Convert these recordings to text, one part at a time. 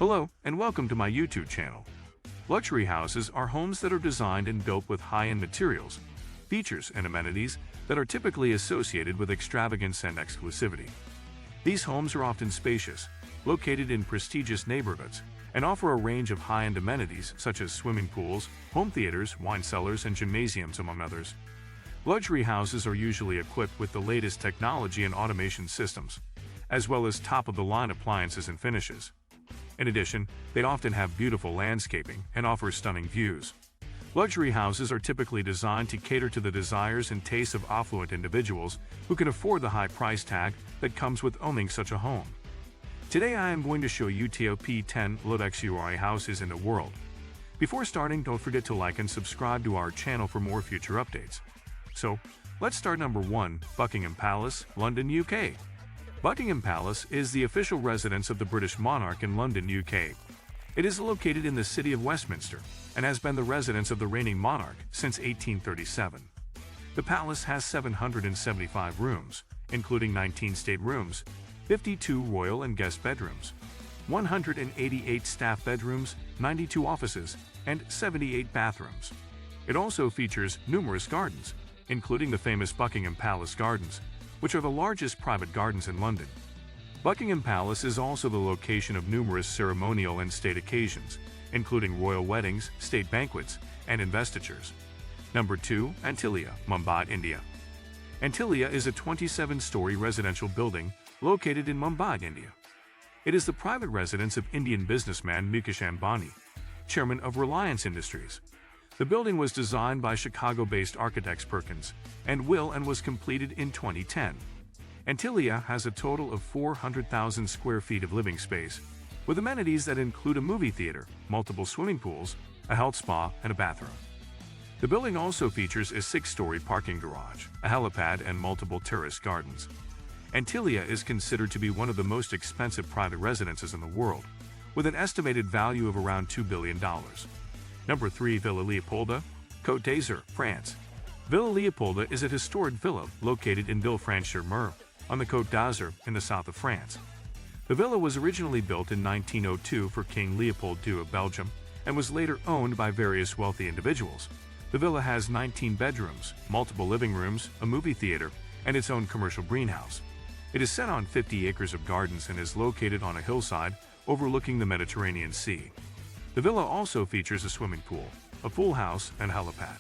Hello, and welcome to my YouTube channel. Luxury houses are homes that are designed and built with high-end materials, features, and amenities that are typically associated with extravagance and exclusivity. These homes are often spacious, located in prestigious neighborhoods, and offer a range of high-end amenities such as swimming pools, home theaters, wine cellars, and gymnasiums, among others. Luxury houses are usually equipped with the latest technology and automation systems, as well as top-of-the-line appliances and finishes. In addition, they often have beautiful landscaping and offer stunning views. Luxury houses are typically designed to cater to the desires and tastes of affluent individuals who can afford the high price tag that comes with owning such a home. Today I am going to show you top 10 luxury houses in the world. Before starting, don't forget to like and subscribe to our channel for more future updates. So, let's start. Number 1. Buckingham Palace, London, UK. Buckingham Palace is the official residence of the British monarch in London, UK. It is located in the city of Westminster and has been the residence of the reigning monarch since 1837. The palace has 775 rooms, including 19 staterooms, 52 royal and guest bedrooms, 188 staff bedrooms, 92 offices, and 78 bathrooms. It also features numerous gardens, including the famous Buckingham Palace Gardens, which are the largest private gardens in London. Buckingham Palace is also the location of numerous ceremonial and state occasions, including royal weddings, state banquets, and investitures. Number 2. Antilia, Mumbai, India. Antilia is a 27-story residential building located in Mumbai, India. It is the private residence of Indian businessman Mukesh Ambani, chairman of Reliance Industries. The building was designed by Chicago-based architects Perkins and Will and was completed in 2010. Antilia has a total of 400,000 square feet of living space, with amenities that include a movie theater, multiple swimming pools, a health spa, and a bathroom. The building also features a 6-story parking garage, a helipad, and multiple terrace gardens. Antilia is considered to be one of the most expensive private residences in the world, with an estimated value of around $2 billion. Number 3. Villa Leopolda, Côte d'Azur, France. Villa Leopolda is a historic villa located in Villefranche-sur-Mer on the Côte d'Azur in the south of France. The villa was originally built in 1902 for King Leopold II of Belgium and was later owned by various wealthy individuals. The villa has 19 bedrooms, multiple living rooms, a movie theater, and its own commercial greenhouse. It is set on 50 acres of gardens and is located on a hillside overlooking the Mediterranean Sea. The villa also features a swimming pool, a pool house, and helipad.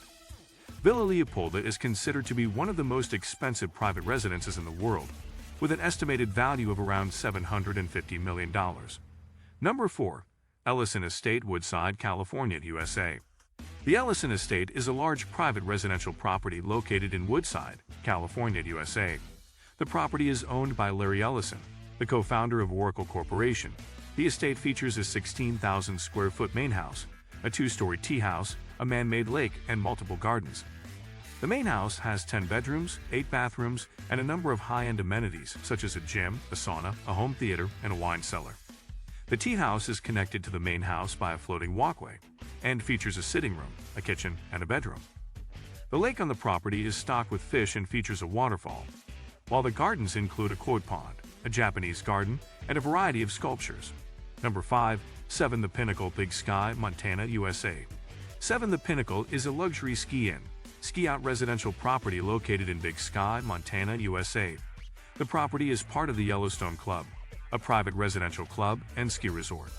Villa Leopolda is considered to be one of the most expensive private residences in the world, with an estimated value of around $750 million. Number 4. Ellison Estate, Woodside, California, USA. The Ellison Estate is a large private residential property located in Woodside, California, USA. The property is owned by Larry Ellison, the co-founder of Oracle Corporation. The estate features a 16,000 square foot main house, a 2-story tea house, a man-made lake, and multiple gardens. The main house has 10 bedrooms, 8 bathrooms, and a number of high-end amenities such as a gym, a sauna, a home theater, and a wine cellar. The tea house is connected to the main house by a floating walkway and features a sitting room, a kitchen, and a bedroom. The lake on the property is stocked with fish and features a waterfall, while the gardens include a koi pond, a Japanese garden, and a variety of sculptures. Number 5. 7 The Pinnacle, Big Sky, Montana, USA. 7 The Pinnacle is a luxury ski-in, ski-out residential property located in Big Sky, Montana, USA. The property is part of the Yellowstone Club, a private residential club and ski resort.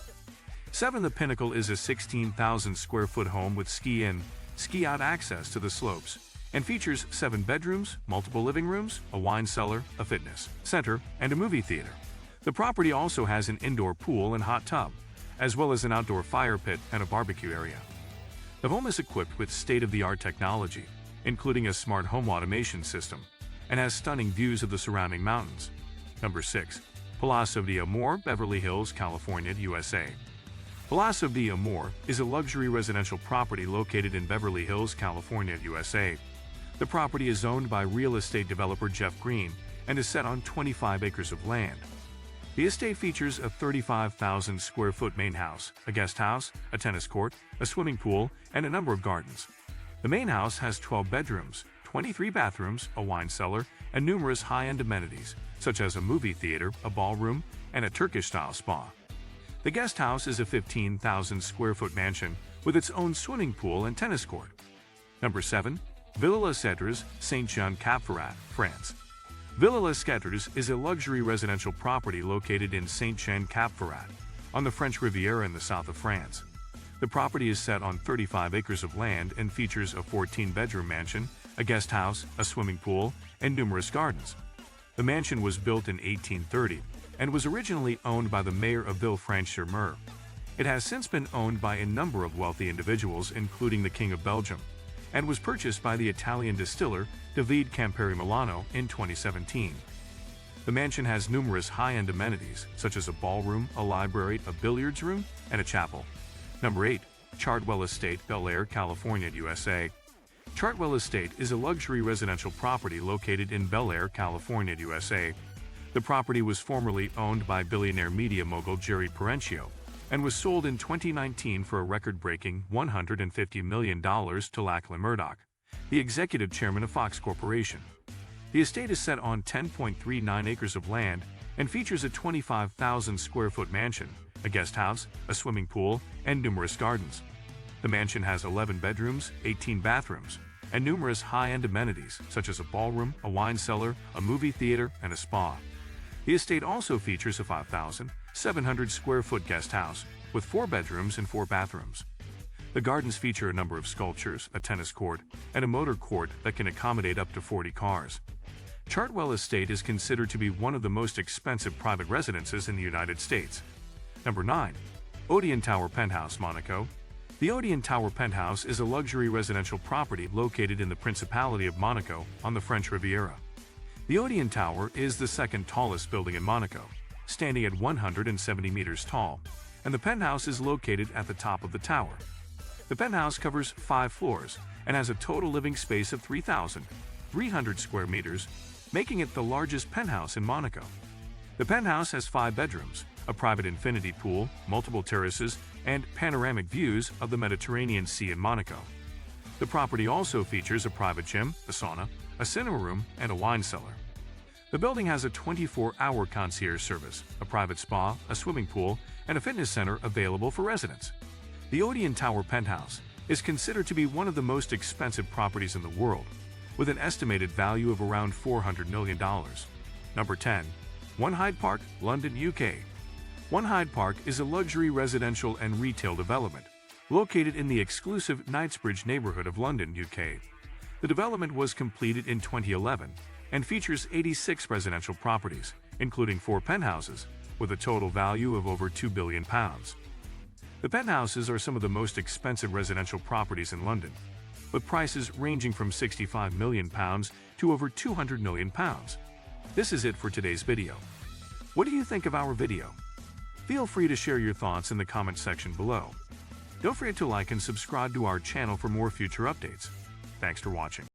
7 The Pinnacle is a 16,000 square foot home with ski-in, ski-out access to the slopes, and features 7 bedrooms, multiple living rooms, a wine cellar, a fitness center, and a movie theater. The property also has an indoor pool and hot tub, as well as an outdoor fire pit and a barbecue area. The home is equipped with state-of-the-art technology, including a smart home automation system, and has stunning views of the surrounding mountains. Number 6. Palazzo de Amor, Beverly Hills, California, USA. Palazzo de Amor is a luxury residential property located in Beverly Hills, California, USA. The property is owned by real estate developer Jeff Green and is set on 25 acres of land. The estate features a 35,000 square foot main house, a guest house, a tennis court, a swimming pool, and a number of gardens. The main house has 12 bedrooms, 23 bathrooms, a wine cellar, and numerous high-end amenities, such as a movie theater, a ballroom, and a Turkish-style spa. The guest house is a 15,000 square foot mansion with its own swimming pool and tennis court. Number 7. Villa Les Cèdres, Saint-Jean-Cap-Ferrat, France. Villa Les Cèdres is a luxury residential property located in Saint-Jean-Cap-Ferrat, on the French Riviera in the south of France. The property is set on 35 acres of land and features a 14-bedroom mansion, a guest house, a swimming pool, and numerous gardens. The mansion was built in 1830 and was originally owned by the mayor of Villefranche-sur-Mer. It has since been owned by a number of wealthy individuals, including the King of Belgium, and was purchased by the Italian distiller David Campari Milano in 2017. The mansion has numerous high-end amenities, such as a ballroom, a library, a billiards room, and a chapel. Number 8. Chartwell Estate, Bel Air, California, USA. Chartwell Estate is a luxury residential property located in Bel Air, California, USA. The property was formerly owned by billionaire media mogul Jerry Perenchio and was sold in 2019 for a record-breaking $150 million to Lachlan Murdoch, the executive chairman of Fox Corporation. The estate is set on 10.39 acres of land and features a 25,000 square foot mansion, a guest house, a swimming pool, and numerous gardens. The mansion has 11 bedrooms, 18 bathrooms, and numerous high-end amenities such as a ballroom, a wine cellar, a movie theater, and a spa. The estate also features a 5,700 square foot guest house with 4 bedrooms and 4 bathrooms. The gardens feature a number of sculptures, a tennis court, and a motor court that can accommodate up to 40 cars. Chartwell Estate is considered to be one of the most expensive private residences in the United States. Number 9. Odeon Tower Penthouse, Monaco. The Odeon Tower Penthouse is a luxury residential property located in the Principality of Monaco on the French Riviera. The Odeon Tower is the second tallest building in Monaco, standing at 170 meters tall, and the penthouse is located at the top of the tower. The penthouse covers 5 floors and has a total living space of 3,300 square meters, making it the largest penthouse in Monaco. The penthouse has 5 bedrooms, a private infinity pool, multiple terraces, and panoramic views of the Mediterranean Sea in Monaco. The property also features a private gym, a sauna, a cinema room, and a wine cellar. The building has a 24-hour concierge service, a private spa, a swimming pool, and a fitness center available for residents. The Odeon Tower Penthouse is considered to be one of the most expensive properties in the world, with an estimated value of around $400 million. Number 10. One Hyde Park, London, UK. One Hyde Park is a luxury residential and retail development located in the exclusive Knightsbridge neighborhood of London, UK. The development was completed in 2011 and features 86 residential properties, including 4 penthouses, with a total value of over £2 billion. The penthouses are some of the most expensive residential properties in London, with prices ranging from £65 million to over £200 million. This is it for today's video. What do you think of our video? Feel free to share your thoughts in the comment section below. Don't forget to like and subscribe to our channel for more future updates. Thanks for watching.